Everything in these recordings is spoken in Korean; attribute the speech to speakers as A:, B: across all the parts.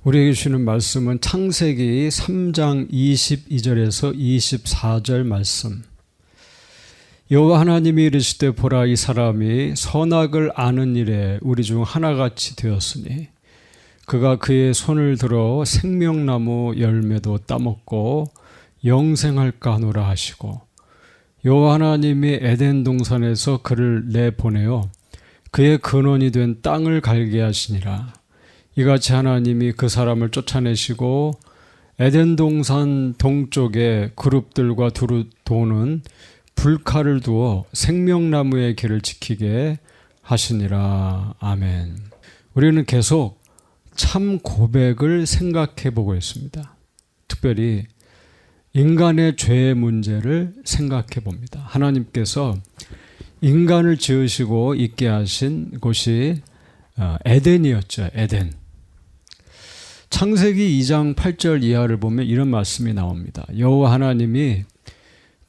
A: 우리에게 주시는 말씀은 창세기 3장 22절에서 24절 말씀. 여호와 하나님이 이르시되 보라 이 사람이 선악을 아는 일에 우리 중 하나같이 되었으니 그가 그의 손을 들어 생명나무 열매도 따먹고 영생할까 하노라 하시고 여호와 하나님이 에덴 동산에서 그를 내보내어 그의 근원이 된 땅을 갈게 하시니라. 이같이 하나님이 그 사람을 쫓아내시고 에덴 동산 동쪽에 그룹들과 두루 도는 불칼을 두어 생명나무의 길을 지키게 하시니라. 아멘. 우리는 계속 참 고백을 생각해 보고 있습니다. 특별히 인간의 죄의 문제를 생각해 봅니다. 하나님께서 인간을 지으시고 있게 하신 곳이 에덴이었죠. 에덴. 창세기 2장 8절 이하를 보면 이런 말씀이 나옵니다. 여호와 하나님이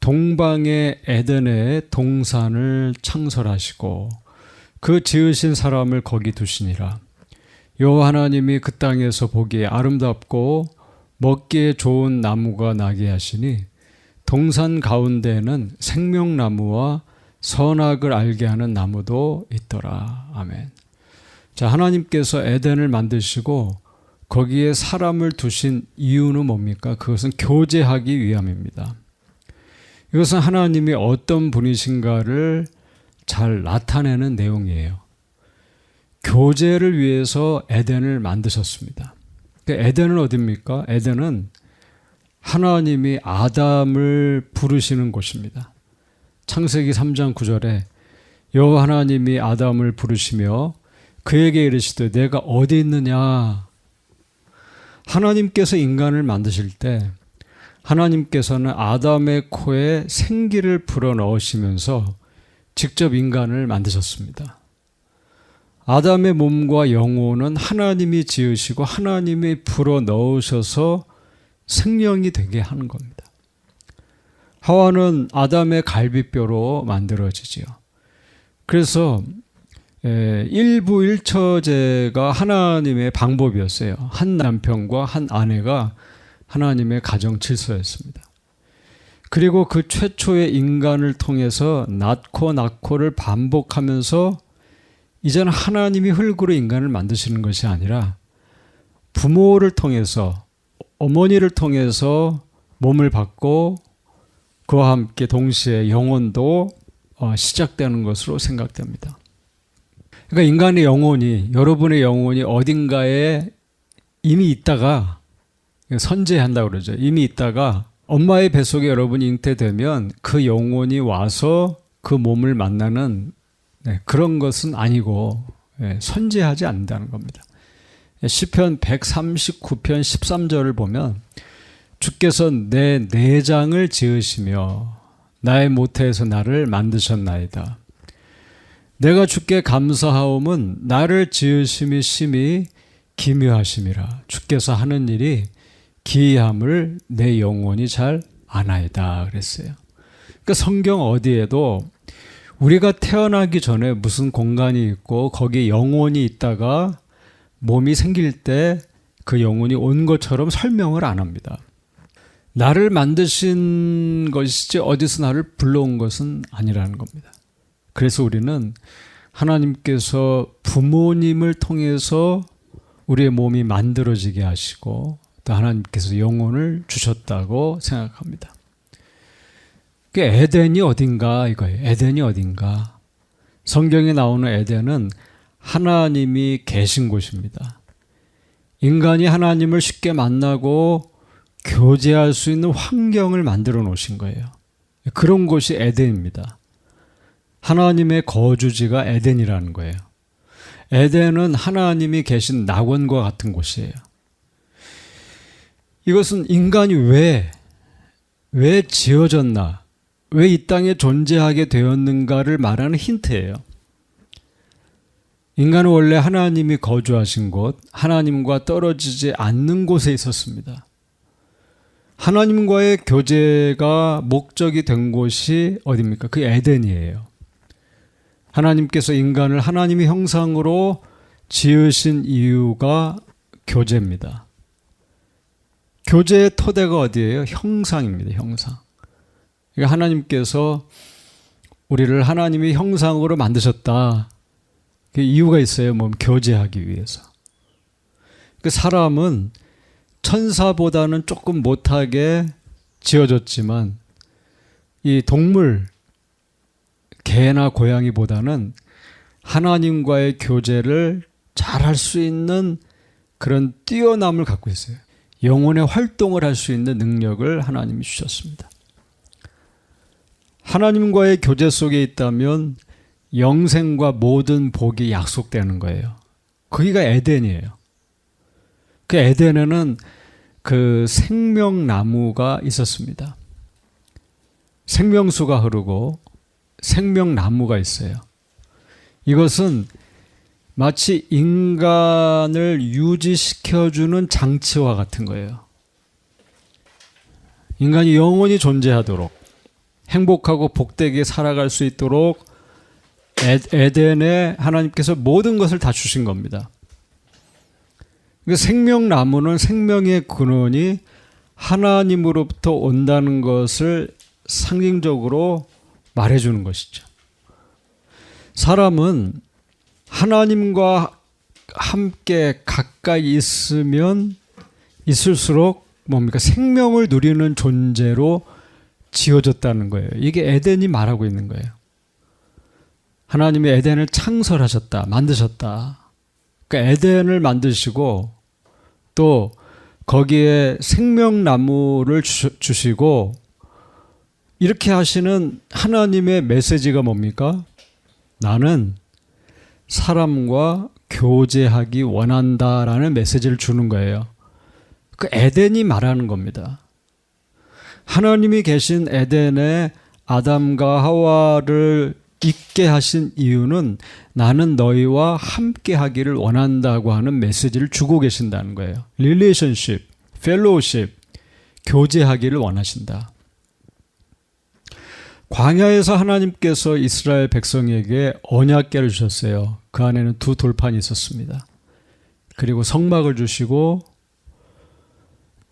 A: 동방의 에덴에 동산을 창설하시고 그 지으신 사람을 거기 두시니라. 여호와 하나님이 그 땅에서 보기에 아름답고 먹기에 좋은 나무가 나게 하시니 동산 가운데에는 생명나무와 선악을 알게 하는 나무도 있더라. 아멘. 자, 하나님께서 에덴을 만드시고 거기에 사람을 두신 이유는 뭡니까? 그것은 교제하기 위함입니다. 이것은 하나님이 어떤 분이신가를 잘 나타내는 내용이에요. 교제를 위해서 에덴을 만드셨습니다. 에덴은 어디입니까? 에덴은 하나님이 아담을 부르시는 곳입니다. 창세기 3장 9절에 여호와 하나님이 아담을 부르시며 그에게 이르시되 내가 어디 있느냐. 하나님께서 인간을 만드실 때 하나님께서는 아담의 코에 생기를 불어넣으시면서 직접 인간을 만드셨습니다. 아담의 몸과 영혼은 하나님이 지으시고 하나님이 불어넣으셔서 생명이 되게 하는 겁니다. 하와는 아담의 갈비뼈로 만들어지지요. 그래서 일부일처제가 하나님의 방법이었어요. 한 남편과 한 아내가 하나님의 가정 질서였습니다. 그리고 그 최초의 인간을 통해서 낳고를 반복하면서 이제는 하나님이 흙으로 인간을 만드시는 것이 아니라 부모를 통해서 어머니를 통해서 몸을 받고 그와 함께 동시에 영혼도 시작되는 것으로 생각됩니다. 그러니까 인간의 영혼이, 여러분의 영혼이 어딘가에 이미 있다가, 선재한다고 그러죠. 이미 있다가 엄마의 뱃속에 여러분이 잉태되면 그 영혼이 와서 그 몸을 만나는 그런 것은 아니고 선재하지 않는다는 겁니다. 시편 139편 13절을 보면 주께서 내 내장을 지으시며 나의 모태에서 나를 만드셨나이다. 내가 주께 감사하옴은 나를 지으심이 심히 기묘하심이라. 주께서 하는 일이 기이함을 내 영혼이 잘 아나이다 그랬어요. 그러니까 성경 어디에도 우리가 태어나기 전에 무슨 공간이 있고 거기에 영혼이 있다가 몸이 생길 때 그 영혼이 온 것처럼 설명을 안 합니다. 나를 만드신 것이지 어디서 나를 불러온 것은 아니라는 겁니다. 그래서 우리는 하나님께서 부모님을 통해서 우리의 몸이 만들어지게 하시고 또 하나님께서 영혼을 주셨다고 생각합니다. 에덴이 어딘가 이거예요. 에덴이 어딘가. 성경에 나오는 에덴은 하나님이 계신 곳입니다. 인간이 하나님을 쉽게 만나고 교제할 수 있는 환경을 만들어 놓으신 거예요. 그런 곳이 에덴입니다. 하나님의 거주지가 에덴이라는 거예요. 에덴은 하나님이 계신 낙원과 같은 곳이에요. 이것은 인간이 왜 지어졌나, 왜 이 땅에 존재하게 되었는가를 말하는 힌트예요. 인간은 원래 하나님이 거주하신 곳, 하나님과 떨어지지 않는 곳에 있었습니다. 하나님과의 교제가 목적이 된 곳이 어디입니까? 그 에덴이에요. 하나님께서 인간을 하나님의 형상으로 지으신 이유가 교제입니다. 교제의 토대가 어디예요? 형상입니다. 형상. 그러니까 하나님께서 우리를 하나님의 형상으로 만드셨다. 그 이유가 있어요. 교제하기 위해서. 그 사람은 천사보다는 조금 못하게 지어졌지만 이 동물, 개나 고양이보다는 하나님과의 교제를 잘할 수 있는 그런 뛰어남을 갖고 있어요. 영혼의 활동을 할 수 있는 능력을 하나님이 주셨습니다. 하나님과의 교제 속에 있다면 영생과 모든 복이 약속되는 거예요. 거기가 에덴이에요. 그 에덴에는 그 생명나무가 있었습니다. 생명수가 흐르고 생명나무가 있어요. 이것은 마치 인간을 유지시켜주는 장치와 같은 거예요. 인간이 영원히 존재하도록 행복하고 복되게 살아갈 수 있도록 에덴에 하나님께서 모든 것을 다 주신 겁니다. 생명나무는 생명의 근원이 하나님으로부터 온다는 것을 상징적으로 말해주는 것이죠. 사람은 하나님과 함께 가까이 있으면 있을수록 뭡니까? 생명을 누리는 존재로 지어졌다는 거예요. 이게 에덴이 말하고 있는 거예요. 하나님이 에덴을 창설하셨다, 만드셨다. 그러니까 에덴을 만드시고 또 거기에 생명나무를 주시고 이렇게 하시는 하나님의 메시지가 뭡니까? 나는 사람과 교제하기 원한다라는 메시지를 주는 거예요. 그 에덴이 말하는 겁니다. 하나님이 계신 에덴에 아담과 하와를 있게 하신 이유는 나는 너희와 함께 하기를 원한다고 하는 메시지를 주고 계신다는 거예요. 릴레이션십, 펠로우십, 교제하기를 원하신다. 광야에서 하나님께서 이스라엘 백성에게 언약궤를 주셨어요. 그 안에는 두 돌판이 있었습니다. 그리고 성막을 주시고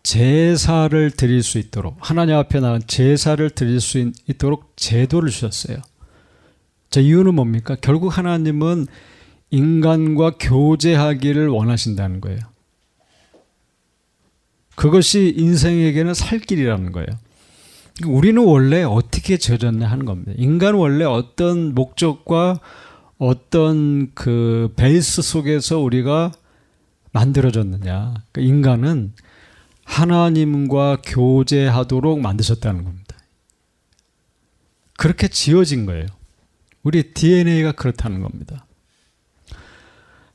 A: 제사를 드릴 수 있도록, 하나님 앞에 나간 제사를 드릴 수 있도록 제도를 주셨어요. 자, 이유는 뭡니까? 결국 하나님은 인간과 교제하기를 원하신다는 거예요. 그것이 인생에게는 살 길이라는 거예요. 우리는 원래 어떻게 지어졌냐 하는 겁니다. 인간은 원래 어떤 목적과 어떤 그 베이스 속에서 우리가 만들어졌느냐. 그러니까 인간은 하나님과 교제하도록 만드셨다는 겁니다. 그렇게 지어진 거예요. 우리 DNA가 그렇다는 겁니다.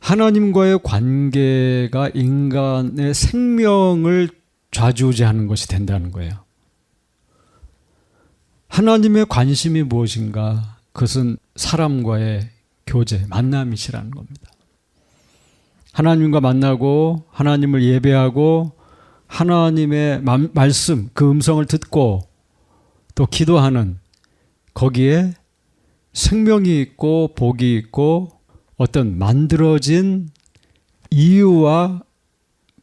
A: 하나님과의 관계가 인간의 생명을 좌지우지하는 것이 된다는 거예요. 하나님의 관심이 무엇인가? 그것은 사람과의 교제, 만남이시라는 겁니다. 하나님과 만나고 하나님을 예배하고 하나님의 말씀, 그 음성을 듣고 또 기도하는 거기에 생명이 있고 복이 있고 어떤 만들어진 이유와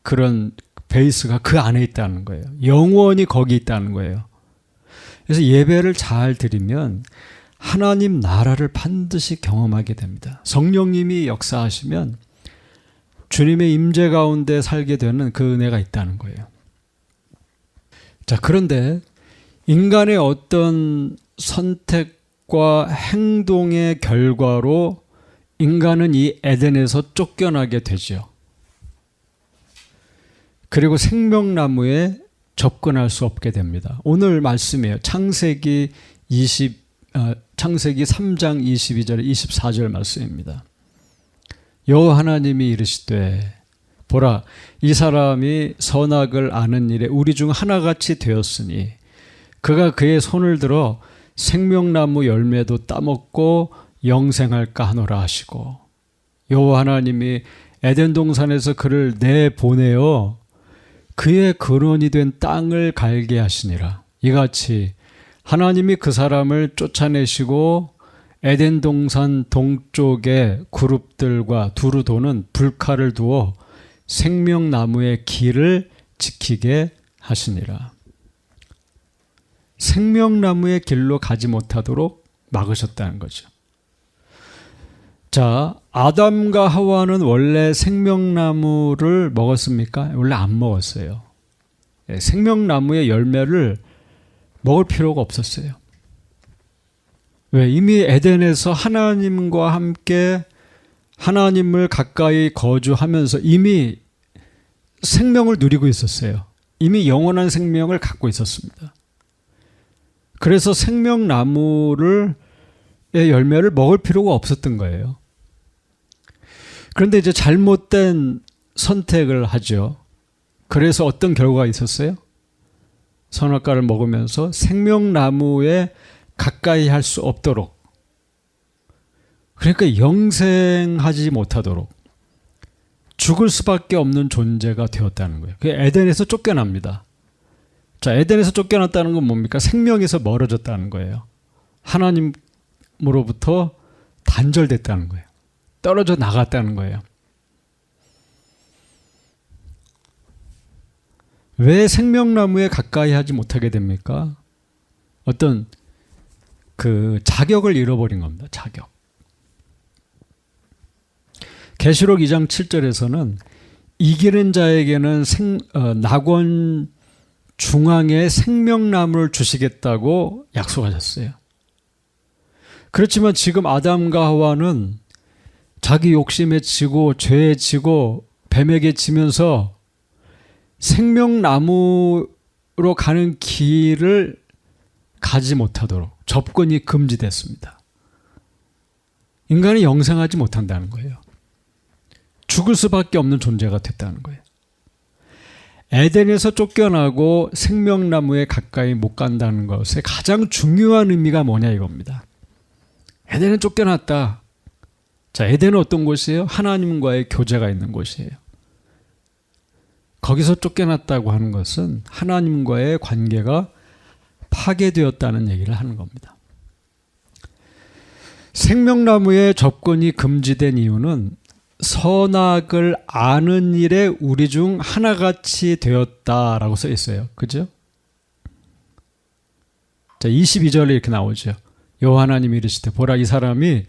A: 그런 베이스가 그 안에 있다는 거예요. 영원히 거기 있다는 거예요. 그래서 예배를 잘 드리면 하나님 나라를 반드시 경험하게 됩니다. 성령님이 역사하시면 주님의 임재 가운데 살게 되는 그 은혜가 있다는 거예요. 자, 그런데 인간의 어떤 선택과 행동의 결과로 인간은 이 에덴에서 쫓겨나게 되죠. 그리고 생명나무에 접근할 수 없게 됩니다. 오늘 말씀이에요. 창세기 3장 22절 24절 말씀입니다. 여호와 하나님이 이르시되 보라 이 사람이 선악을 아는 일에 우리 중 하나같이 되었으니 그가 그의 손을 들어 생명나무 열매도 따먹고 영생할까 하노라 하시고 여호와 하나님이 에덴 동산에서 그를 내보내어 그의 근원이 된 땅을 갈게 하시니라. 이같이 하나님이 그 사람을 쫓아내시고 에덴 동산 동쪽에 그룹들과 두루 도는 불칼을 두어 생명나무의 길을 지키게 하시니라. 생명나무의 길로 가지 못하도록 막으셨다는 거죠. 자, 아담과 하와는 원래 생명나무를 먹었습니까? 원래 안 먹었어요. 생명나무의 열매를 먹을 필요가 없었어요. 왜? 이미 에덴에서 하나님과 함께 하나님을 가까이 거주하면서 이미 생명을 누리고 있었어요. 이미 영원한 생명을 갖고 있었습니다. 그래서 생명나무의 열매를 먹을 필요가 없었던 거예요. 그런데 이제 잘못된 선택을 하죠. 그래서 어떤 결과가 있었어요? 선악과를 먹으면서 생명나무에 가까이 할 수 없도록, 그러니까 영생하지 못하도록 죽을 수밖에 없는 존재가 되었다는 거예요. 그게 에덴에서 쫓겨납니다. 자, 에덴에서 쫓겨났다는 건 뭡니까? 생명에서 멀어졌다는 거예요. 하나님으로부터 단절됐다는 거예요. 떨어져 나갔다는 거예요. 왜 생명나무에 가까이 하지 못하게 됩니까? 어떤 그 자격을 잃어버린 겁니다. 자격. 계시록 2장 7절에서는 이기는 자에게는 낙원 중앙에 생명나무를 주시겠다고 약속하셨어요. 그렇지만 지금 아담과 하와는 자기 욕심에 지고 죄에 지고 뱀에게 지면서 생명나무로 가는 길을 가지 못하도록 접근이 금지됐습니다. 인간이 영생하지 못한다는 거예요. 죽을 수밖에 없는 존재가 됐다는 거예요. 에덴에서 쫓겨나고 생명나무에 가까이 못 간다는 것의 가장 중요한 의미가 뭐냐 이겁니다. 에덴은 쫓겨났다. 자, 에덴은 어떤 곳이에요? 하나님과의 교제가 있는 곳이에요. 거기서 쫓겨났다고 하는 것은 하나님과의 관계가 파괴되었다는 얘기를 하는 겁니다. 생명나무에 접근이 금지된 이유는 선악을 아는 일에 우리 중 하나같이 되었다라고 써 있어요. 그죠? 자, 22절에 이렇게 나오죠. 여호와 하나님이 이르시되 보라 이 사람이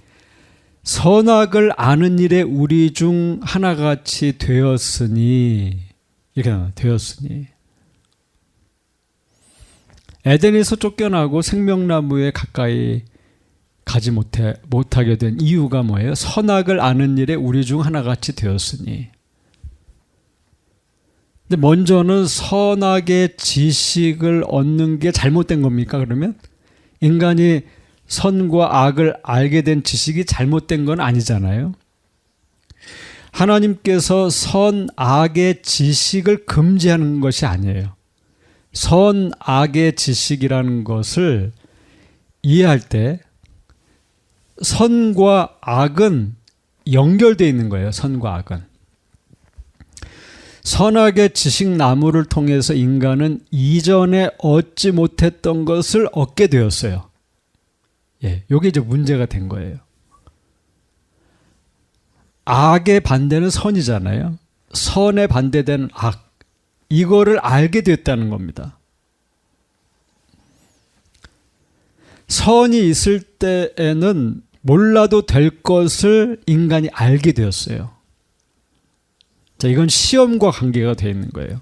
A: 선악을 아는 일에 우리 중 하나같이 되었으니 이렇게 나와요. 되었으니 에덴에서 쫓겨나고 생명나무에 가까이 가지 못하게 된 이유가 뭐예요? 선악을 아는 일에 우리 중 하나같이 되었으니. 근데 먼저는 선악의 지식을 얻는 게 잘못된 겁니까? 그러면 인간이 선과 악을 알게 된 지식이 잘못된 건 아니잖아요. 하나님께서 선악의 지식을 금지하는 것이 아니에요. 선악의 지식이라는 것을 이해할 때 선과 악은 연결되어 있는 거예요. 선과 악은. 선악의 지식나무를 통해서 인간은 이전에 얻지 못했던 것을 얻게 되었어요. 예, 이게 이제 문제가 된 거예요. 악의 반대는 선이잖아요. 선에 반대되는 악. 이거를 알게 됐다는 겁니다. 선이 있을 때에는 몰라도 될 것을 인간이 알게 되었어요. 자, 이건 시험과 관계가 되어 있는 거예요.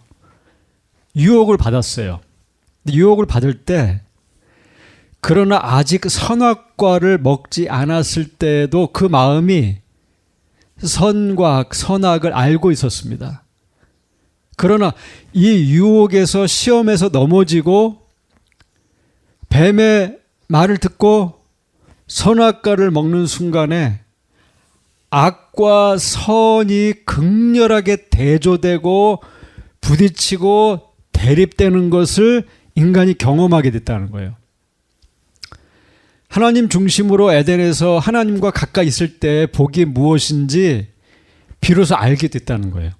A: 유혹을 받았어요. 유혹을 받을 때 그러나 아직 선악과를 먹지 않았을 때에도 그 마음이 선과 악, 선악을 알고 있었습니다. 그러나 이 유혹에서 시험에서 넘어지고 뱀의 말을 듣고 선악과를 먹는 순간에 악과 선이 극렬하게 대조되고 부딪히고 대립되는 것을 인간이 경험하게 됐다는 거예요. 하나님 중심으로 에덴에서 하나님과 가까이 있을 때 복이 무엇인지 비로소 알게 됐다는 거예요.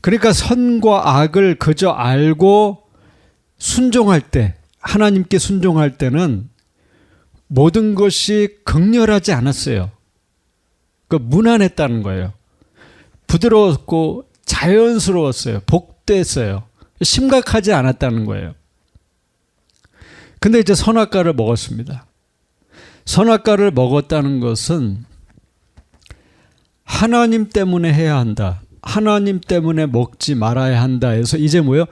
A: 그러니까 선과 악을 그저 알고 순종할 때, 하나님께 순종할 때는 모든 것이 극렬하지 않았어요. 무난했다는 거예요. 부드러웠고 자연스러웠어요. 복됐어요. 심각하지 않았다는 거예요. 근데 이제 선악과를 먹었습니다. 선악과를 먹었다는 것은 하나님 때문에 해야 한다. 하나님 때문에 먹지 말아야 한다 해서 이제 뭐예요?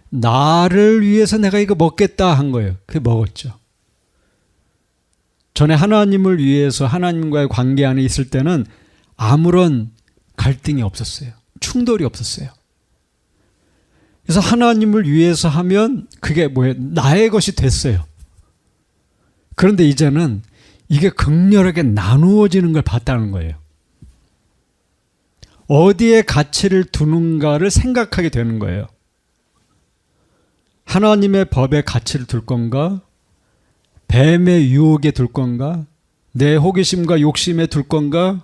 A: 나를 위해서 내가 이거 먹겠다 한 거예요. 그게 먹었죠. 전에 하나님을 위해서 하나님과의 관계 안에 있을 때는 아무런 갈등이 없었어요. 충돌이 없었어요. 그래서 하나님을 위해서 하면 그게 뭐예요? 나의 것이 됐어요. 그런데 이제는 이게 극렬하게 나누어지는 걸 봤다는 거예요. 어디에 가치를 두는가를 생각하게 되는 거예요. 하나님의 법에 가치를 둘 건가? 뱀의 유혹에 둘 건가? 내 호기심과 욕심에 둘 건가?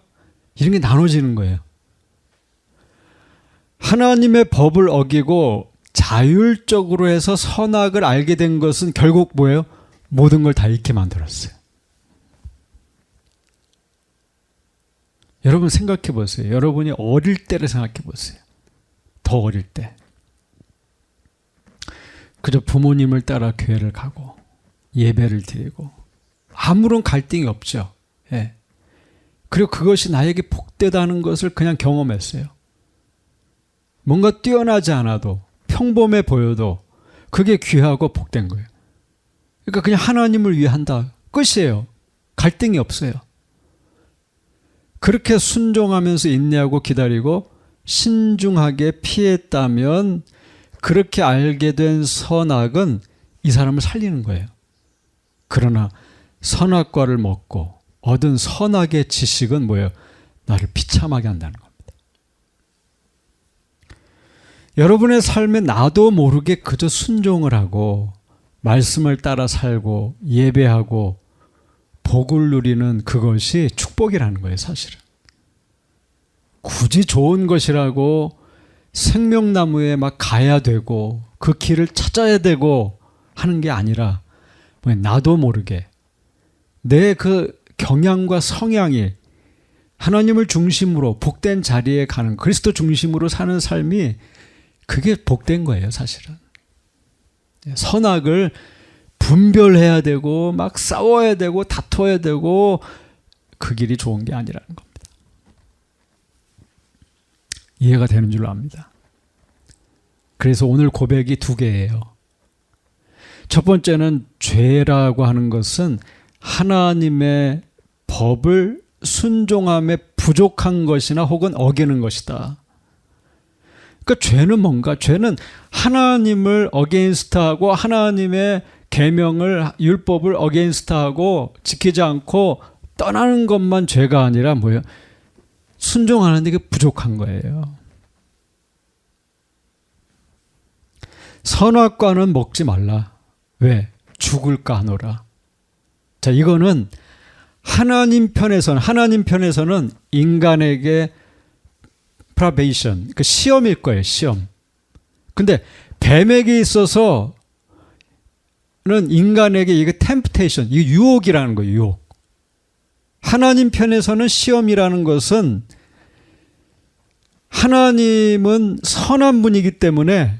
A: 이런 게 나눠지는 거예요. 하나님의 법을 어기고 자율적으로 해서 선악을 알게 된 것은 결국 뭐예요? 모든 걸 다 잃게 만들었어요. 여러분 생각해 보세요. 여러분이 어릴 때를 생각해 보세요. 더 어릴 때. 그저 부모님을 따라 교회를 가고 예배를 드리고 아무런 갈등이 없죠. 예. 그리고 그것이 나에게 복되다는 것을 그냥 경험했어요. 뭔가 뛰어나지 않아도 평범해 보여도 그게 귀하고 복된 거예요. 그러니까 그냥 하나님을 위해 한다. 끝이에요. 갈등이 없어요. 그렇게 순종하면서 인내하고 기다리고 신중하게 피했다면 그렇게 알게 된 선악은 이 사람을 살리는 거예요. 그러나 선악과를 먹고 얻은 선악의 지식은 뭐예요? 나를 비참하게 한다는 겁니다. 여러분의 삶에 나도 모르게 그저 순종을 하고 말씀을 따라 살고 예배하고 복을 누리는 그것이 축복이라는 거예요, 사실은. 굳이 좋은 것이라고 생명나무에 막 가야 되고 그 길을 찾아야 되고 하는 게 아니라 나도 모르게 내 그 경향과 성향이 하나님을 중심으로 복된 자리에 가는 그리스도 중심으로 사는 삶이 그게 복된 거예요, 사실은. 선악을 분별해야 되고 막 싸워야 되고 다퉈야 되고 그 길이 좋은 게 아니라는 겁니다. 이해가 되는 줄로 압니다. 그래서 오늘 고백이 두 개예요. 첫 번째는 죄라고 하는 것은 하나님의 법을 순종함에 부족한 것이나 혹은 어기는 것이다. 그러니까 죄는 뭔가? 죄는 하나님을 어게인스트하고 하나님의 계명을 율법을 어게인스트하고 지키지 않고 떠나는 것만 죄가 아니라 뭐예요? 순종하는 데 부족한 거예요. 선악과는 먹지 말라. 왜? 죽을까 하노라. 자, 이거는 하나님 편에서는 인간에게 프라베이션, 그 시험일 거예요, 시험. 근데 뱀에게 있어서는 인간에게 이게 템프테이션, 이게 유혹이라는 거예요, 유혹. 하나님 편에서는 시험이라는 것은 하나님은 선한 분이기 때문에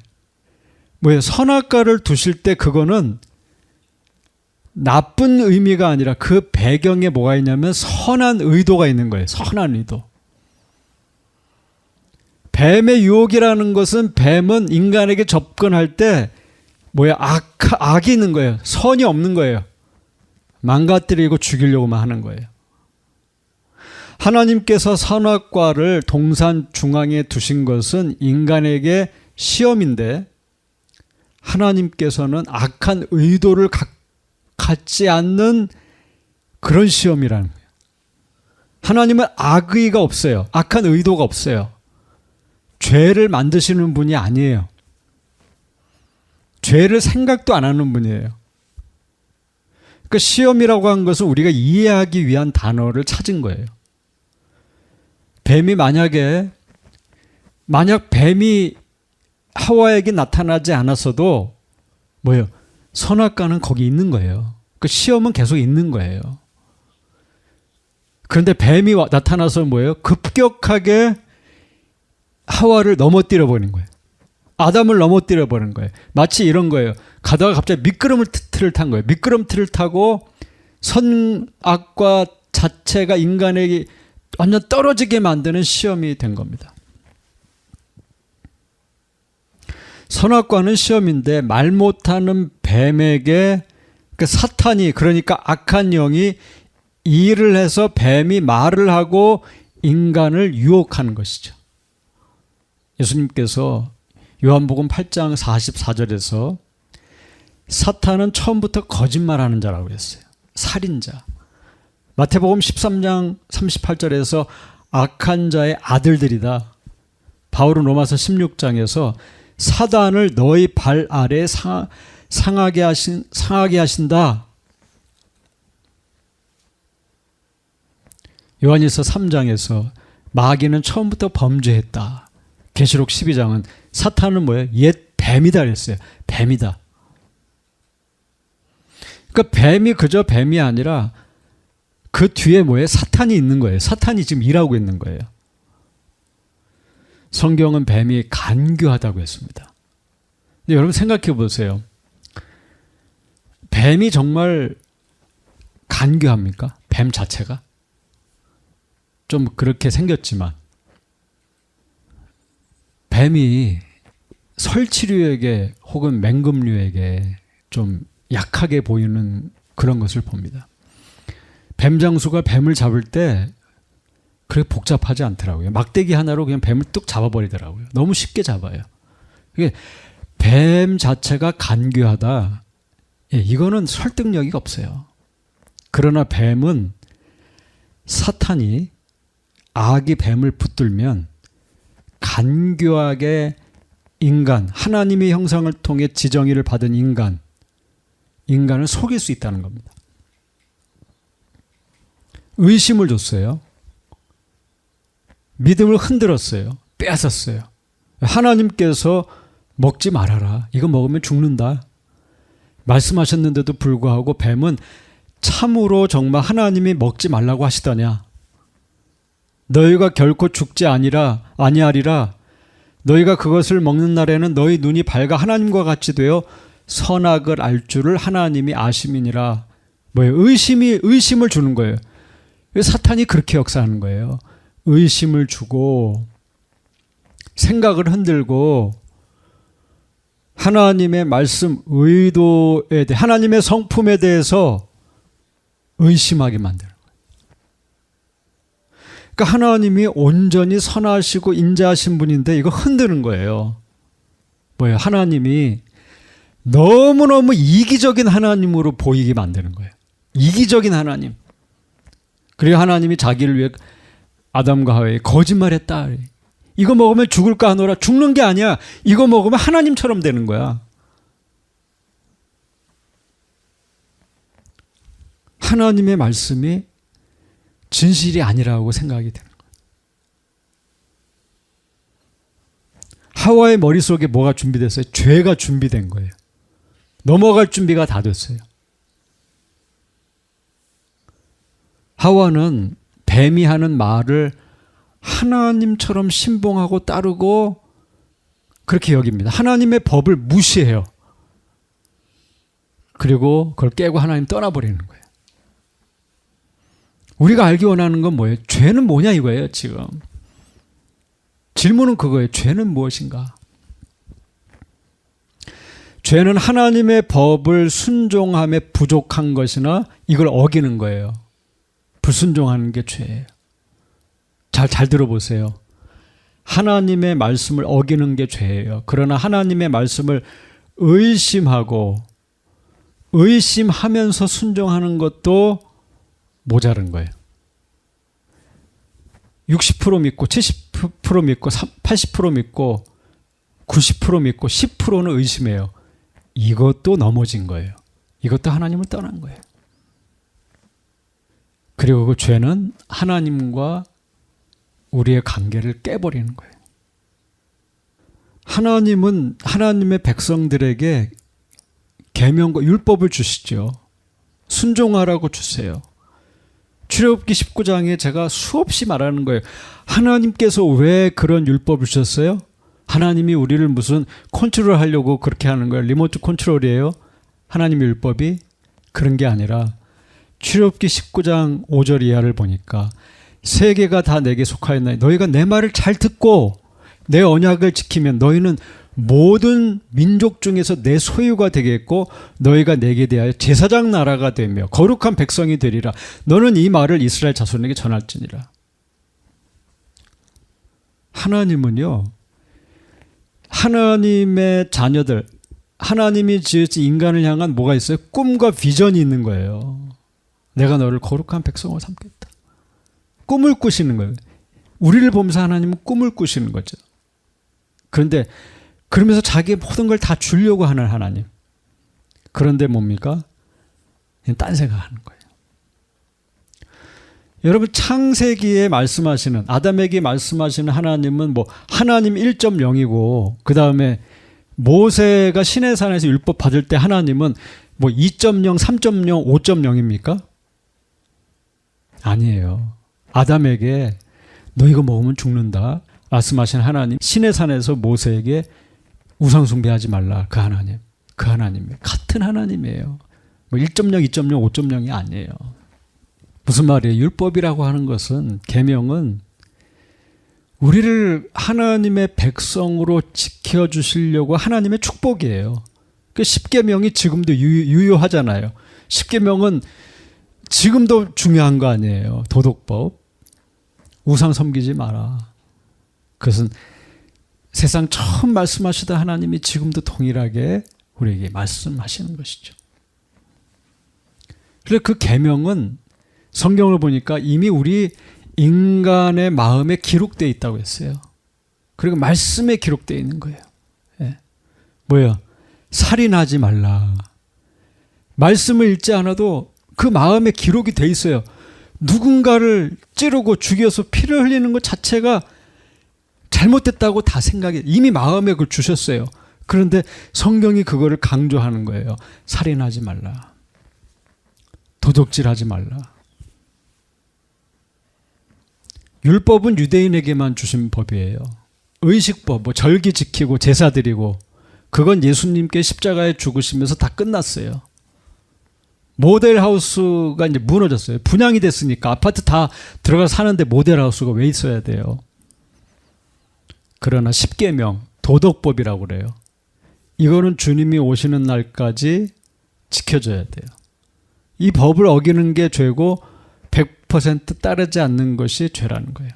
A: 뭐예요? 선악과를 두실 때 그거는 나쁜 의미가 아니라 그 배경에 뭐가 있냐면 선한 의도가 있는 거예요. 선한 의도. 뱀의 유혹이라는 것은 뱀은 인간에게 접근할 때 악이 있는 거예요. 선이 없는 거예요. 망가뜨리고 죽이려고만 하는 거예요. 하나님께서 선악과를 동산 중앙에 두신 것은 인간에게 시험인데 하나님께서는 악한 의도를 갖지 않는 그런 시험이라는 거예요. 하나님은 악의가 없어요. 악한 의도가 없어요. 죄를 만드시는 분이 아니에요. 죄를 생각도 안 하는 분이에요. 그러니까 시험이라고 한 것은 우리가 이해하기 위한 단어를 찾은 거예요. 뱀이 만약 뱀이 하와에게 나타나지 않았어도 뭐예요? 선악과는 거기 있는 거예요. 그 시험은 계속 있는 거예요. 그런데 뱀이 나타나서 뭐예요? 급격하게 하와를 넘어뜨려 버린 거예요. 아담을 넘어뜨려 버린 거예요. 마치 이런 거예요. 가다가 갑자기 미끄럼틀을 탄 거예요. 미끄럼틀을 타고 선악과 자체가 인간에게 완전 떨어지게 만드는 시험이 된 겁니다. 선악과는 시험인데 말 못하는 뱀에게 그 사탄이 그러니까 악한 영이 일을 해서 뱀이 말을 하고 인간을 유혹하는 것이죠. 예수님께서 요한복음 8장 44절에서 사탄은 처음부터 거짓말하는 자라고 했어요. 살인자. 마태복음 13장 38절에서 악한 자의 아들들이다. 바울은 로마서 16장에서 사단을 너희 발 아래 상하게 하신다. 요한일서 3장에서 마귀는 처음부터 범죄했다. 계시록 12장은 사탄은 뭐예요? 옛 뱀이다 그랬어요. 뱀이다. 그러니까 뱀이 그저 뱀이 아니라 그 뒤에 뭐예요? 사탄이 있는 거예요. 사탄이 지금 일하고 있는 거예요. 성경은 뱀이 간교하다고 했습니다. 근데 여러분 생각해 보세요. 뱀이 정말 간교합니까? 뱀 자체가? 좀 그렇게 생겼지만 뱀이 설치류에게 혹은 맹금류에게 좀 약하게 보이는 그런 것을 봅니다. 뱀장수가 뱀을 잡을 때 그렇게 복잡하지 않더라고요. 막대기 하나로 그냥 뱀을 뚝 잡아버리더라고요. 너무 쉽게 잡아요. 이게 뱀 자체가 간교하다. 예, 이거는 설득력이 없어요. 그러나 뱀은 사탄이 악이 뱀을 붙들면 간교하게 인간, 하나님의 형상을 통해 지정의를 받은 인간을 속일 수 있다는 겁니다. 의심을 줬어요. 믿음을 흔들었어요. 빼앗았어요. 하나님께서 먹지 말아라. 이거 먹으면 죽는다. 말씀하셨는데도 불구하고 뱀은 참으로 정말 하나님이 먹지 말라고 하시더냐. 너희가 결코 죽지 아니하리라. 너희가 그것을 먹는 날에는 너희 눈이 밝아 하나님과 같이 되어 선악을 알 줄을 하나님이 아심이니라. 뭐예요? 의심을 주는 거예요. 사탄이 그렇게 역사하는 거예요. 의심을 주고 생각을 흔들고 하나님의 말씀 의도에 대해 하나님의 성품에 대해서 의심하게 만드는 거예요. 그러니까 하나님이 온전히 선하시고 인자하신 분인데 이거 흔드는 거예요. 뭐예요? 하나님이 너무너무 이기적인 하나님으로 보이게 만드는 거예요. 이기적인 하나님. 그리고 하나님이 자기를 위해 아담과 하와에 거짓말했다. 이거 먹으면 죽을까 하노라. 죽는 게 아니야. 이거 먹으면 하나님처럼 되는 거야. 하나님의 말씀이 진실이 아니라고 생각이 되는 거예요. 하와의 머릿속에 뭐가 준비됐어요? 죄가 준비된 거예요. 넘어갈 준비가 다 됐어요. 하와는 뱀이 하는 말을 하나님처럼 신봉하고 따르고 그렇게 여깁니다. 하나님의 법을 무시해요. 그리고 그걸 깨고 하나님 떠나버리는 거예요. 우리가 알기 원하는 건 뭐예요? 죄는 뭐냐 이거예요, 지금. 질문은 그거예요. 죄는 무엇인가? 죄는 하나님의 법을 순종함에 부족한 것이나 이걸 어기는 거예요. 불순종하는 게 죄예요. 잘 들어보세요. 하나님의 말씀을 어기는 게 죄예요. 그러나 하나님의 말씀을 의심하면서 순종하는 것도 모자른 거예요. 60% 믿고 70% 믿고 80% 믿고 90% 믿고 10%는 의심해요. 이것도 넘어진 거예요. 이것도 하나님을 떠난 거예요. 그리고 그 죄는 하나님과 우리의 관계를 깨버리는 거예요. 하나님은 하나님의 백성들에게 계명과 율법을 주시죠. 순종하라고 주세요. 출애굽기 19장에 제가 수없이 말하는 거예요. 하나님께서 왜 그런 율법을 주셨어요? 하나님이 우리를 무슨 컨트롤 하려고 그렇게 하는 거예요. 리모트 컨트롤이에요. 하나님의 율법이 그런 게 아니라 출애굽기 19장 5절 이하를 보니까 세계가 다 내게 속하였나니 너희가 내 말을 잘 듣고 내 언약을 지키면 너희는 모든 민족 중에서 내 소유가 되겠고 너희가 내게 대하여 제사장 나라가 되며 거룩한 백성이 되리라. 너는 이 말을 이스라엘 자손에게 전할지니라. 하나님은요, 하나님의 자녀들, 하나님이 지으신 인간을 향한 뭐가 있어요? 꿈과 비전이 있는 거예요. 내가 너를 거룩한 백성으로 삼겠다. 꿈을 꾸시는 거예요. 우리를 보면서 하나님은 꿈을 꾸시는 거죠. 그런데 그러면서 자기의 모든 걸 다 주려고 하는 하나님. 그런데 뭡니까? 그냥 딴 생각하는 거예요. 여러분 창세기에 말씀하시는 아담에게 말씀하시는 하나님은 뭐 하나님 1.0이고 그 다음에 모세가 시내산에서 율법 받을 때 하나님은 뭐 2.0, 3.0, 5.0입니까? 아니에요. 아담에게 너 이거 먹으면 죽는다 말씀하신 하나님 시내산에서 모세에게 우상 숭배하지 말라. 그 하나님 같은 하나님이에요. 뭐 1.0, 2.0, 5.0이 아니에요. 무슨 말이에요? 율법이라고 하는 것은, 계명은 우리를 하나님의 백성으로 지켜주시려고 하나님의 축복이에요. 그 십계명이 지금도 유효하잖아요. 십계명은 지금도 중요한 거 아니에요. 도덕법. 우상 섬기지 마라. 그것은 세상 처음 말씀하시던 하나님이 지금도 동일하게 우리에게 말씀하시는 것이죠. 그래서 그 계명은 성경을 보니까 이미 우리 인간의 마음에 기록되어 있다고 했어요. 그리고 말씀에 기록되어 있는 거예요. 예. 뭐야? 살인하지 말라. 말씀을 읽지 않아도 그 마음에 기록이 돼 있어요. 누군가를 찌르고 죽여서 피를 흘리는 것 자체가 잘못됐다고 다 생각해. 이미 마음에 그걸 주셨어요. 그런데 성경이 그거를 강조하는 거예요. 살인하지 말라. 도적질하지 말라. 율법은 유대인에게만 주신 법이에요. 의식법, 뭐 절기 지키고 제사 드리고, 그건 예수님께 십자가에 죽으시면서 다 끝났어요. 모델하우스가 이제 무너졌어요. 분양이 됐으니까 아파트 다 들어가 사는데 모델하우스가 왜 있어야 돼요? 그러나 십계명, 도덕법이라고 그래요. 이거는 주님이 오시는 날까지 지켜줘야 돼요. 이 법을 어기는 게 죄고 100% 따르지 않는 것이 죄라는 거예요.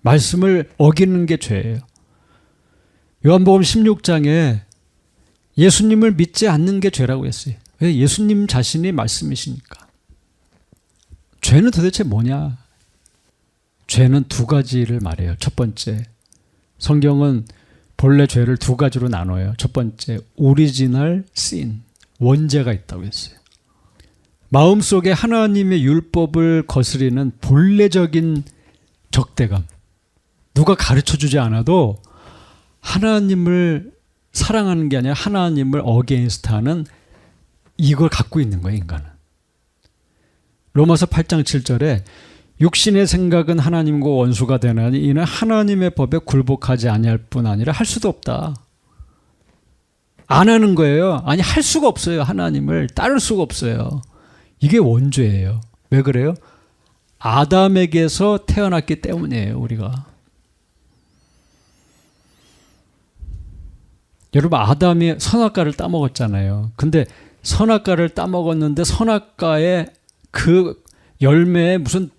A: 말씀을 어기는 게 죄예요. 요한복음 16장에 예수님을 믿지 않는 게 죄라고 했어요. 왜? 예수님 자신이 말씀이시니까. 죄는 도대체 뭐냐? 죄는 두 가지를 말해요. 첫 번째, 성경은 본래 죄를 두 가지로 나눠요. 첫 번째, 오리지널 신, 원죄가 있다고 했어요. 마음속에 하나님의 율법을 거스리는 본래적인 적대감. 누가 가르쳐주지 않아도 하나님을 사랑하는 게 아니라 하나님을 어게인스트하는 이걸 갖고 있는 거예요, 인간은. 로마서 8장 7절에 육신의 생각은 하나님과 원수가 되나니 이는 하나님의 법에 굴복하지 아니할 뿐 아니라 할 수도 없다. 안 하는 거예요. 아니, 할 수가 없어요. 하나님을 따를 수가 없어요. 이게 원죄예요. 왜 그래요? 아담에게서 태어났기 때문이에요, 우리가. 여러분, 아담이 선악과를 따먹었잖아요. 근데 선악과를 따먹었는데 선악과에 그 열매에 무슨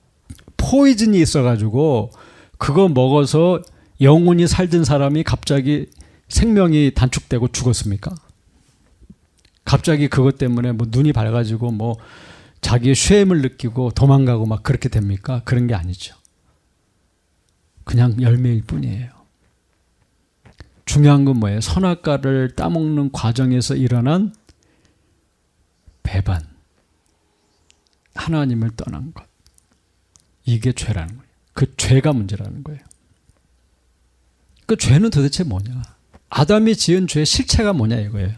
A: 포이즌이 있어가지고 그거 먹어서 영원히 살던 사람이 갑자기 생명이 단축되고 죽었습니까? 갑자기 그것 때문에 뭐 눈이 밝아지고 뭐 자기의 쉐임을 느끼고 도망가고 막 그렇게 됩니까? 그런 게 아니죠. 그냥 열매일 뿐이에요. 중요한 건 뭐예요? 선악과를 따먹는 과정에서 일어난 배반. 하나님을 떠난 것. 이게 죄라는 거예요. 그 죄가 문제라는 거예요. 그 죄는 도대체 뭐냐? 아담이 지은 죄의 실체가 뭐냐 이거예요.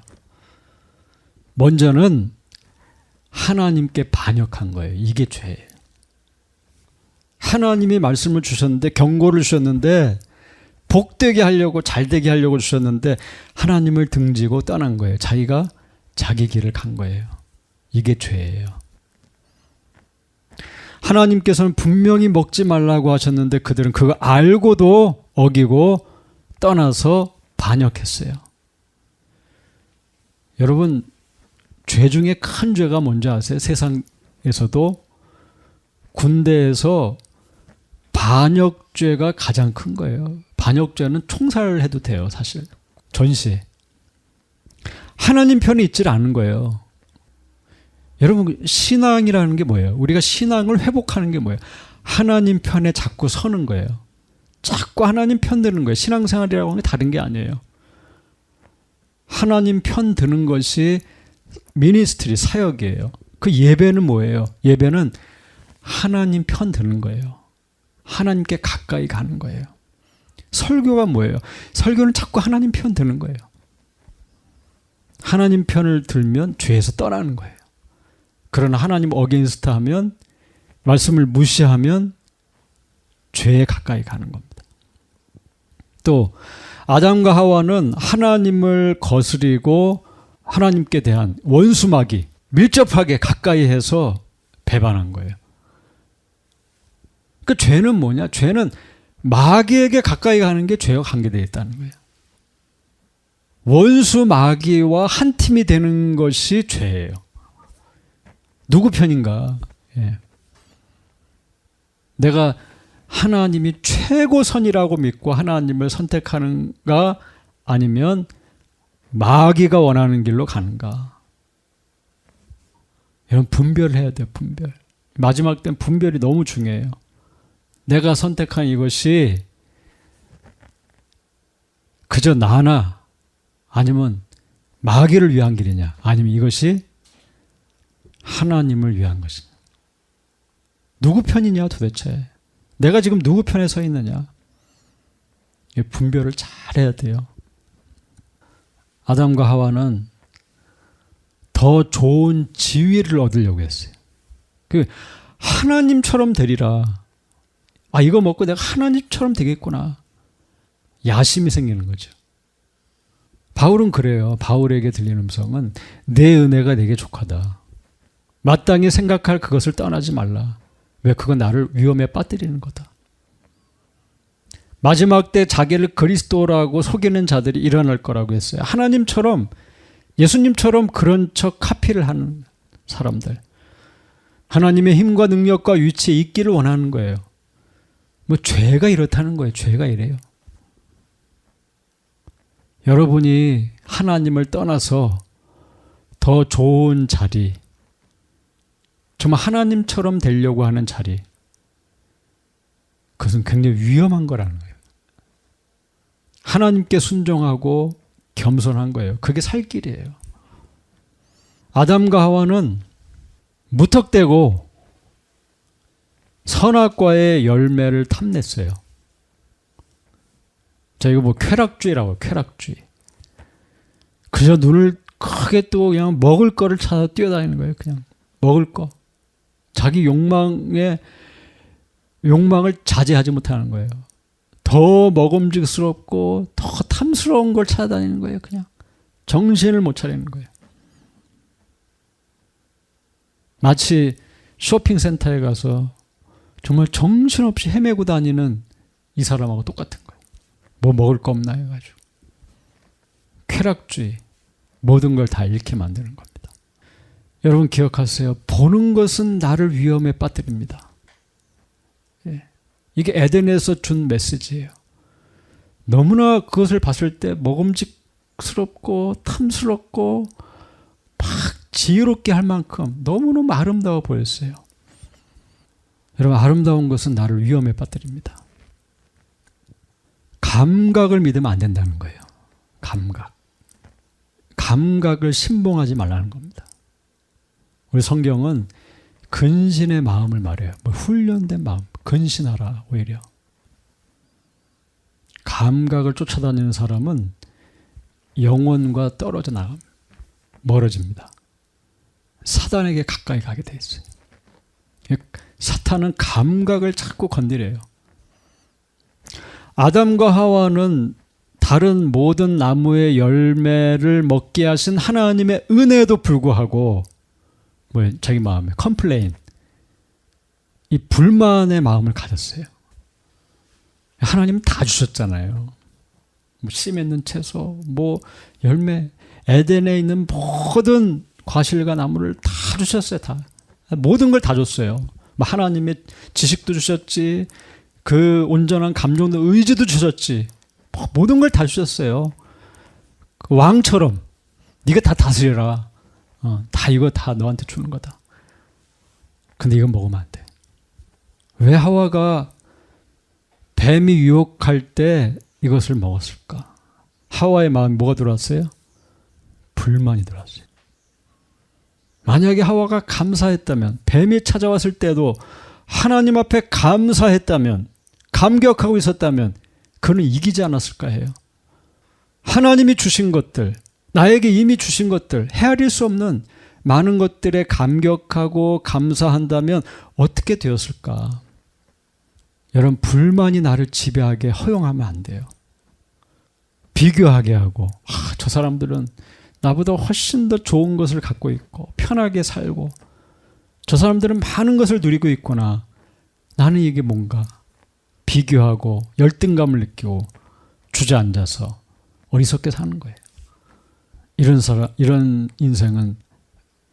A: 먼저는 하나님께 반역한 거예요. 이게 죄예요. 하나님이 말씀을 주셨는데, 경고를 주셨는데, 복되게 하려고, 잘되게 하려고 주셨는데 하나님을 등지고 떠난 거예요. 자기가 자기 길을 간 거예요. 이게 죄예요. 하나님께서는 분명히 먹지 말라고 하셨는데 그들은 그거 알고도 어기고 떠나서 반역했어요. 여러분, 죄 중에 큰 죄가 뭔지 아세요? 세상에서도 군대에서 반역죄가 가장 큰 거예요. 반역죄는 총살을 해도 돼요, 사실. 전시에. 하나님 편에 있질 않은 거예요. 여러분, 신앙이라는 게 뭐예요? 우리가 신앙을 회복하는 게 뭐예요? 하나님 편에 자꾸 서는 거예요. 자꾸 하나님 편 드는 거예요. 신앙생활이라고 하는 게 다른 게 아니에요. 하나님 편 드는 것이 미니스트리, 사역이에요. 그 예배는 뭐예요? 예배는 하나님 편 드는 거예요. 하나님께 가까이 가는 거예요. 설교가 뭐예요? 설교는 자꾸 하나님 편 드는 거예요. 하나님 편을 들면 죄에서 떠나는 거예요. 그러나 하나님 어게인스트 하면, 말씀을 무시하면 죄에 가까이 가는 겁니다. 또 아담과 하와는 하나님을 거스리고 하나님께 대한 원수마귀, 밀접하게 가까이 해서 배반한 거예요. 그 죄는 뭐냐? 죄는 마귀에게 가까이 가는 게 죄와 관계되어 있다는 거예요. 원수 마귀와 한 팀이 되는 것이 죄예요. 누구 편인가? 예. 내가 하나님이 최고선이라고 믿고 하나님을 선택하는가, 아니면 마귀가 원하는 길로 가는가? 이런 분별을 해야 돼요. 분별. 마지막 때는 분별이 너무 중요해요. 내가 선택한 이것이 그저 나나 아니면 마귀를 위한 길이냐, 아니면 이것이 하나님을 위한 것이냐. 누구 편이냐 도대체. 내가 지금 누구 편에 서 있느냐. 분별을 잘 해야 돼요. 아담과 하와는 더 좋은 지위를 얻으려고 했어요. 그 하나님처럼 되리라. 아, 이거 먹고 내가 하나님처럼 되겠구나. 야심이 생기는 거죠. 바울은 그래요. 바울에게 들리는 음성은 내 은혜가 내게 족하다. 마땅히 생각할 그것을 떠나지 말라. 왜? 그건 나를 위험에 빠뜨리는 거다. 마지막 때 자기를 그리스도라고 속이는 자들이 일어날 거라고 했어요. 하나님처럼, 예수님처럼 그런 척 카피를 하는 사람들. 하나님의 힘과 능력과 위치에 있기를 원하는 거예요. 뭐 죄가 이렇다는 거예요. 죄가 이래요. 여러분이 하나님을 떠나서 더 좋은 자리, 정말 하나님처럼 되려고 하는 자리, 그것은 굉장히 위험한 거라는 거예요. 하나님께 순종하고 겸손한 거예요. 그게 살 길이에요. 아담과 하와는 무턱대고 선악과의 열매를 탐냈어요. 자, 이거 뭐 쾌락주의라고, 쾌락주의. 그저 눈을 크게 뜨고 그냥 먹을 거를 찾아 뛰어다니는 거예요. 그냥 먹을 거. 자기 욕망을 자제하지 못하는 거예요. 더 먹음직스럽고 더 탐스러운 걸 찾아다니는 거예요. 그냥 정신을 못 차리는 거예요. 마치 쇼핑센터에 가서 정말 정신없이 헤매고 다니는 이 사람하고 똑같은 거예요. 뭐 먹을 거 없나 해가지고. 쾌락주의, 모든 걸 다 잃게 만드는 겁니다. 여러분 기억하세요. 보는 것은 나를 위험에 빠뜨립니다. 예. 이게 에덴에서 준 메시지예요. 너무나 그것을 봤을 때 먹음직스럽고 탐스럽고 막 지혜롭게 할 만큼 너무너무 아름다워 보였어요. 여러분, 아름다운 것은 나를 위험에 빠뜨립니다. 감각을 믿으면 안 된다는 거예요. 감각을 신봉하지 말라는 겁니다. 우리 성경은 근신의 마음을 말해요. 뭐 훈련된 마음, 근신하라. 오히려 감각을 쫓아다니는 사람은 영혼과 떨어져 나갑니다. 멀어집니다. 사단에게 가까이 가게 돼 있어요. 사탄은 감각을 자꾸 건드려요. 아담과 하와는 다른 모든 나무의 열매를 먹게 하신 하나님의 은혜에도 불구하고 자기 마음에 컴플레인, 이 불만의 마음을 가졌어요. 하나님은 다 주셨잖아요. 씨 맺는 채소, 열매, 에덴에 있는 모든 과실과 나무를 다 주셨어요. 다. 모든 걸 다 줬어요. 하나님의 지식도 주셨지, 그 온전한 감정도 의지도 주셨지, 모든 걸 다 주셨어요. 왕처럼 네가 다 다스려라. 다 이거 다 너한테 주는 거다. 근데 이건 먹으면 안 돼. 왜 하와가 뱀이 유혹할 때 이것을 먹었을까? 하와의 마음에 뭐가 들어왔어요? 불만이 들어왔어요. 만약에 하와가 감사했다면, 뱀이 찾아왔을 때도 하나님 앞에 감사했다면, 감격하고 있었다면 그는 이기지 않았을까 해요. 하나님이 주신 것들, 나에게 이미 주신 것들, 헤아릴 수 없는 많은 것들에 감격하고 감사한다면 어떻게 되었을까? 여러분, 불만이 나를 지배하게 허용하면 안 돼요. 비교하게 하고, 저 사람들은 나보다 훨씬 더 좋은 것을 갖고 있고 편하게 살고, 저 사람들은 많은 것을 누리고 있구나. 나는 이게 뭔가 비교하고 열등감을 느끼고 주저앉아서 어리석게 사는 거예요. 이런 인생은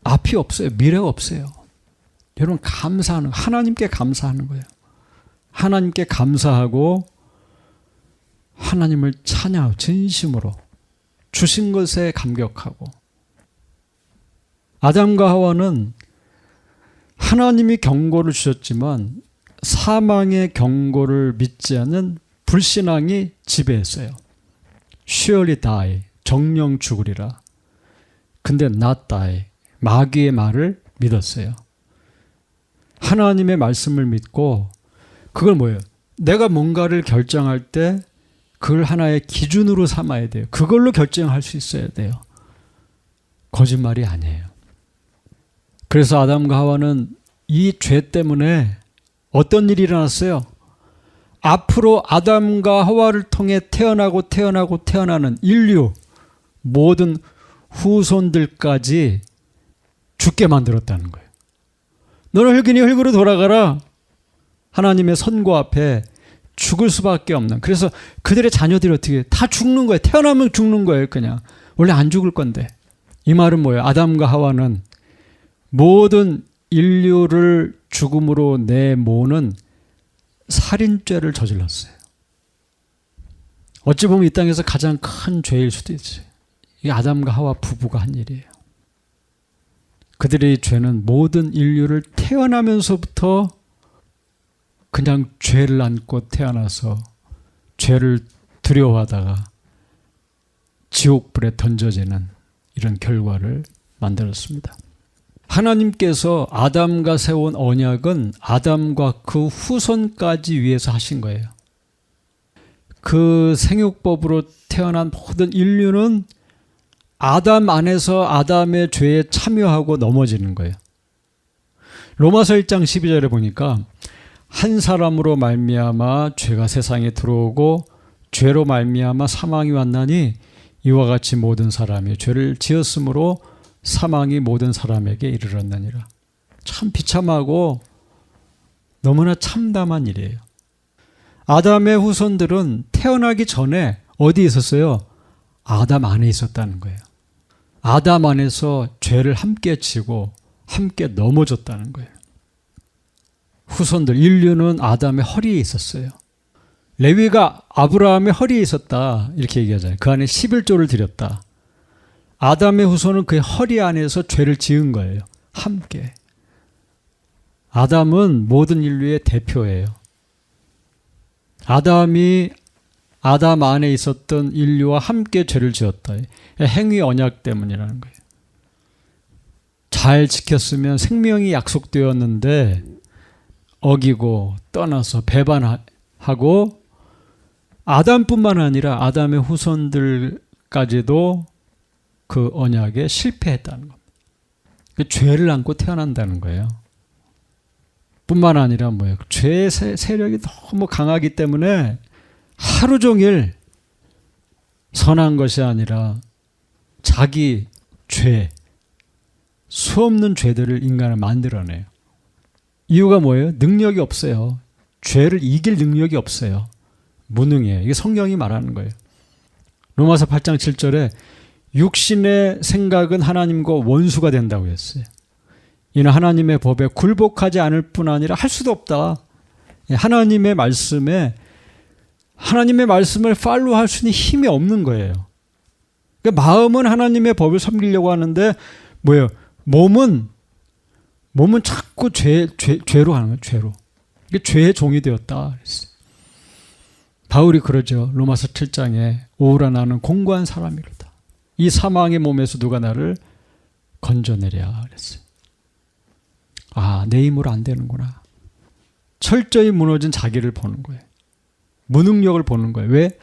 A: 앞이 없어요. 미래가 없어요. 여러분 감사하는 하나님께 감사하는 거예요. 하나님께 감사하고 하나님을 찬양하고 진심으로 주신 것에 감격하고 아담과 하와는 하나님이 경고를 주셨지만 사망의 경고를 믿지 않는 불신앙이 지배했어요. surely die, 정령 죽으리라. 근데 not die, 마귀의 말을 믿었어요. 하나님의 말씀을 믿고 그걸 뭐예요? 내가 뭔가를 결정할 때 그걸 하나의 기준으로 삼아야 돼요. 그걸로 결정할 수 있어야 돼요. 거짓말이 아니에요. 그래서 아담과 하와는 이 죄 때문에 어떤 일이 일어났어요? 앞으로 아담과 하와를 통해 태어나는 인류 모든 후손들까지 죽게 만들었다는 거예요. 너는 흙이니 흙으로 돌아가라. 하나님의 선고 앞에 죽을 수밖에 없는. 그래서 그들의 자녀들이 어떻게 다 죽는 거예요. 태어나면 죽는 거예요. 그냥 원래 안 죽을 건데. 이 말은 뭐예요? 아담과 하와는 모든 인류를 죽음으로 내모는 살인죄를 저질렀어요. 어찌 보면 이 땅에서 가장 큰 죄일 수도 있어요. 이게 아담과 하와 부부가 한 일이에요. 그들의 죄는 모든 인류를 태어나면서부터 그냥 죄를 안고 태어나서 죄를 두려워하다가 지옥불에 던져지는 이런 결과를 만들었습니다. 하나님께서 아담과 세운 언약은 아담과 그 후손까지 위해서 하신 거예요. 그 생육법으로 태어난 모든 인류는 아담 안에서 아담의 죄에 참여하고 넘어지는 거예요. 로마서 1장 12절에 보니까 한 사람으로 말미암아 죄가 세상에 들어오고 죄로 말미암아 사망이 왔나니 이와 같이 모든 사람이 죄를 지었으므로 사망이 모든 사람에게 이르렀느니라. 참 비참하고 너무나 참담한 일이에요. 아담의 후손들은 태어나기 전에 어디에 있었어요? 아담 안에 있었다는 거예요. 아담 안에서 죄를 함께 지고 함께 넘어졌다는 거예요. 후손들, 인류는 아담의 허리에 있었어요. 레위가 아브라함의 허리에 있었다 이렇게 얘기하잖아요. 그 안에 11조를 드렸다. 아담의 후손은 그의 허리 안에서 죄를 지은 거예요. 함께. 아담은 모든 인류의 대표예요. 아담이 아담 안에 있었던 인류와 함께 죄를 지었다. 행위 언약 때문이라는 거예요. 잘 지켰으면 생명이 약속되었는데 어기고 떠나서 배반하고 아담뿐만 아니라 아담의 후손들까지도 그 언약에 실패했다는 겁니다. 죄를 안고 태어난다는 거예요. 뿐만 아니라 뭐예요? 죄의 세력이 너무 강하기 때문에 하루 종일 선한 것이 아니라 자기 죄, 수없는 죄들을 인간을 만들어내요. 이유가 뭐예요? 능력이 없어요. 죄를 이길 능력이 없어요. 무능해요. 이게 성경이 말하는 거예요. 로마서 8장 7절에 육신의 생각은 하나님과 원수가 된다고 했어요. 이는 하나님의 법에 굴복하지 않을 뿐 아니라 할 수도 없다. 하나님의 말씀을 팔로우할 수 있는 힘이 없는 거예요. 그러니까 마음은 하나님의 법을 섬기려고 하는데 뭐예요? 몸은 자꾸 죄로 하는 거예요. 죄로. 이게 죄의 종이 되었다. 그랬어요. 바울이 그러죠. 로마서 7장에 오라 나는 공고한 사람이로다. 이 사망의 몸에서 누가 나를 건져내랴 그랬어요. 아, 내 힘으로 안 되는구나. 철저히 무너진 자기를 보는 거예요. 무능력을 보는 거예요. 왜?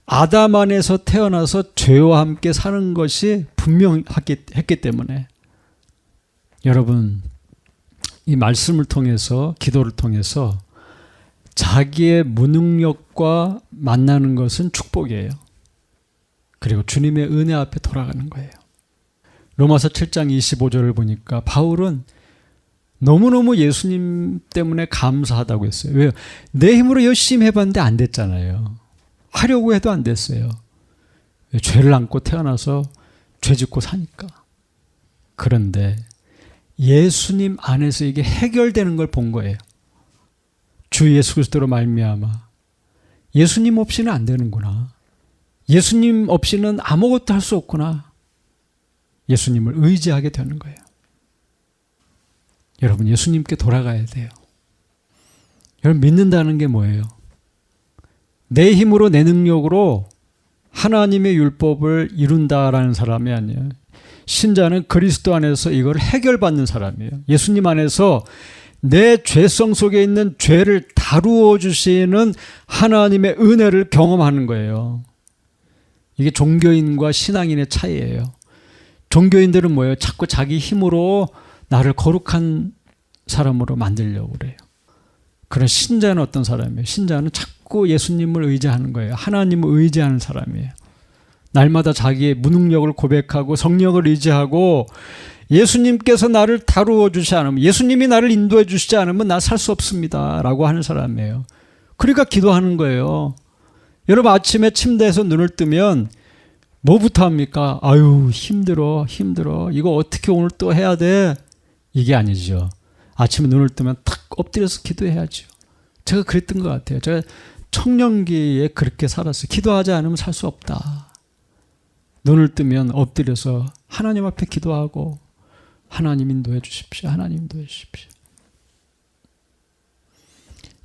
A: 아담 안에서 태어나서 죄와 함께 사는 것이 분명했기 때문에. 여러분, 이 말씀을 통해서, 기도를 통해서 자기의 무능력과 만나는 것은 축복이에요. 그리고 주님의 은혜 앞에 돌아가는 거예요. 로마서 7장 25절을 보니까 바울은 너무너무 예수님 때문에 감사하다고 했어요. 왜요? 내 힘으로 열심히 해봤는데 안 됐잖아요. 하려고 해도 안 됐어요. 죄를 안고 태어나서 죄 짓고 사니까. 그런데 예수님 안에서 이게 해결되는 걸 본 거예요. 주 예수 그리스도로 말미암아 예수님 없이는 안 되는구나. 예수님 없이는 아무것도 할 수 없구나. 예수님을 의지하게 되는 거예요. 여러분, 예수님께 돌아가야 돼요. 여러분, 믿는다는 게 뭐예요? 내 힘으로 내 능력으로 하나님의 율법을 이룬다라는 사람이 아니에요. 신자는 그리스도 안에서 이걸 해결받는 사람이에요. 예수님 안에서 내 죄성 속에 있는 죄를 다루어 주시는 하나님의 은혜를 경험하는 거예요. 이게 종교인과 신앙인의 차이예요. 종교인들은 뭐예요? 자꾸 자기 힘으로 나를 거룩한 사람으로 만들려고 그래요. 그런 신자는 어떤 사람이에요? 신자는 자꾸 예수님을 의지하는 거예요. 하나님을 의지하는 사람이에요. 날마다 자기의 무능력을 고백하고 성령을 의지하고 예수님께서 나를 다루어 주시지 않으면, 예수님이 나를 인도해 주시지 않으면 나 살 수 없습니다 라고 하는 사람이에요. 그러니까 기도하는 거예요. 여러분, 아침에 침대에서 눈을 뜨면 뭐부터 합니까? 아유, 힘들어. 이거 어떻게 오늘 또 해야 돼? 이게 아니죠. 아침에 눈을 뜨면 탁 엎드려서 기도해야죠. 제가 그랬던 것 같아요. 제가 청년기에 그렇게 살았어요. 기도하지 않으면 살 수 없다. 눈을 뜨면 엎드려서 하나님 앞에 기도하고, 하나님 인도해 주십시오. 하나님 인도해 주십시오.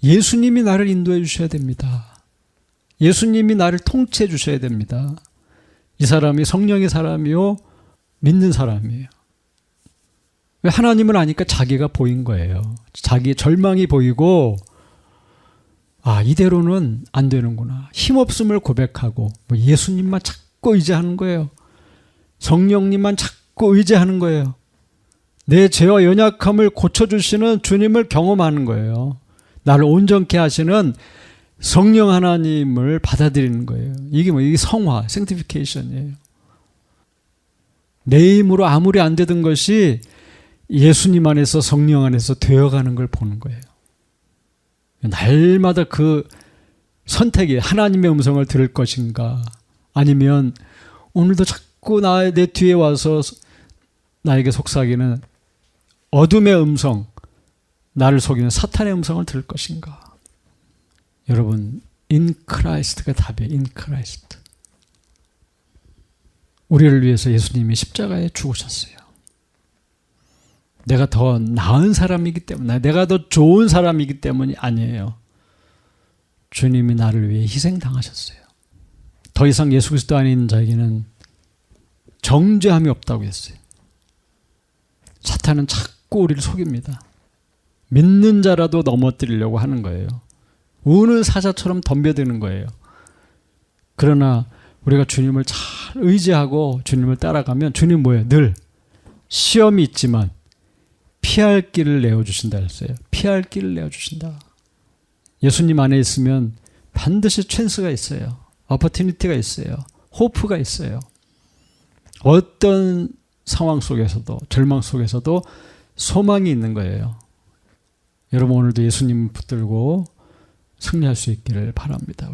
A: 예수님이 나를 인도해 주셔야 됩니다. 예수님이 나를 통치해 주셔야 됩니다. 이 사람이 성령의 사람이요, 믿는 사람이에요. 왜? 하나님을 아니까 자기가 보인 거예요. 자기의 절망이 보이고, 아, 이대로는 안 되는구나. 힘없음을 고백하고, 예수님만 자꾸 의지하는 거예요. 성령님만 자꾸 의지하는 거예요. 내 죄와 연약함을 고쳐주시는 주님을 경험하는 거예요. 나를 온전케 하시는 성령 하나님을 받아들이는 거예요. 이게 이게 성화, sanctification이에요. 내 힘으로 아무리 안 되던 것이 예수님 안에서, 성령 안에서 되어가는 걸 보는 거예요. 날마다 그 선택이, 하나님의 음성을 들을 것인가, 아니면 오늘도 자꾸 내 뒤에 와서 나에게 속삭이는 어둠의 음성, 나를 속이는 사탄의 음성을 들을 것인가. 여러분, in Christ가 답이에요. in Christ. 우리를 위해서 예수님이 십자가에 죽으셨어요. 내가 더 나은 사람이기 때문에, 내가 더 좋은 사람이기 때문이 아니에요. 주님이 나를 위해 희생당하셨어요. 더 이상 예수 그리스도 안에 있는 자에게는 정죄함이 없다고 했어요. 사탄은 자꾸 우리를 속입니다. 믿는 자라도 넘어뜨리려고 하는 거예요. 우는 사자처럼 덤벼드는 거예요. 그러나 우리가 주님을 잘 의지하고 주님을 따라가면, 주님 뭐예요? 늘 시험이 있지만 피할 길을 내어주신다 했어요. 피할 길을 내어주신다. 예수님 안에 있으면 반드시 찬스가 있어요. 어퍼튜니티가 있어요. 호프가 있어요. 어떤 상황 속에서도, 절망 속에서도 소망이 있는 거예요. 여러분, 오늘도 예수님 붙들고 승리할 수 있기를 바랍니다.